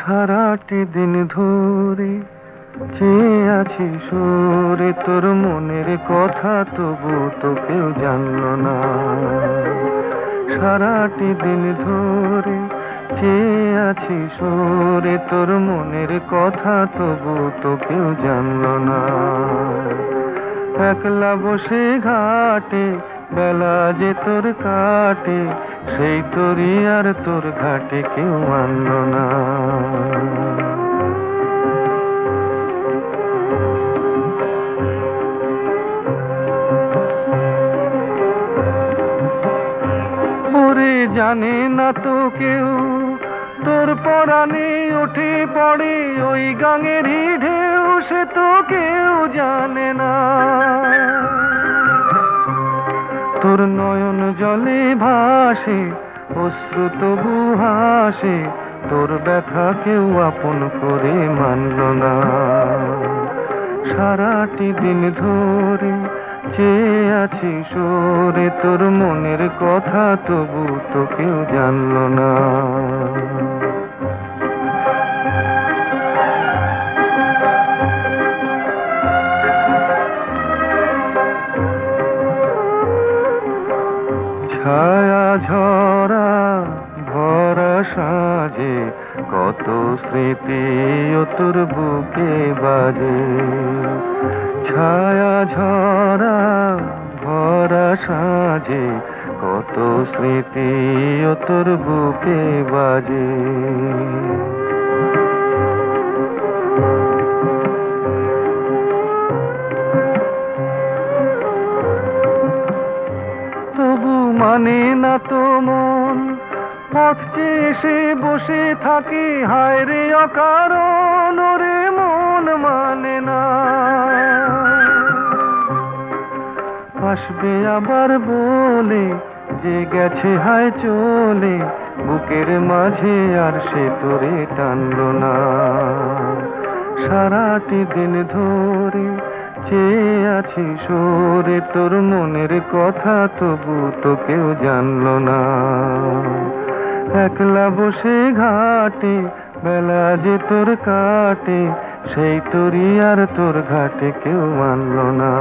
সারাটি দিন ধরে চেয়ে আছি সরে তোর মনের কথা, তবু তো কেউ জানলো না। সারাটি দিন ধরে চেয়ে আছি সরে তোর মনের কথা, তবু তো কেউ জানলো না। একলা বসে ঘাটে বেলা যে তোর কাটে, সেই তোরই আর তোর ঘাটে কেউ মানলো না। ওরে জানে না তো কেউ তোর পরাণে ওঠে পড়ে ওই গাঙেরই ঢেউ, সে তো কেউ জানে না। তোর নয়ন জলে ভাসে অশ্রু তবু হাসে, তোর ব্যথা কেউ আপন করে মানল না। সারাটি দিন ধরে চেয়ে আছি সরে তোর মনের কথা, তবু তো কেউ জানলো না। ছায়া ঝরা ভরা সাজে কত স্মৃতি ও তোর বুকে বাজে। ছায়া ঝরা ভরা সাজে কত স্মৃতি ও তোর বুকে বাজে। তবু মানে না তো মন, পথে এসে বসে থাকি হায় রে অকারণ, রে মন মানে না। আসবে আবার বলে যে গেছে হায় চলে, বুকের মাঝে আর সে তোরে টানলো না। সারাটি দিন ধরে চেয়ে আছি সরে তোর মনের কথা, তবু তো কেউ জানলো না। একলা বসে ঘাটে বেলা যে তোর কাটে, সেই তোরই আর তোর ঘাটে কেউ মানলো না।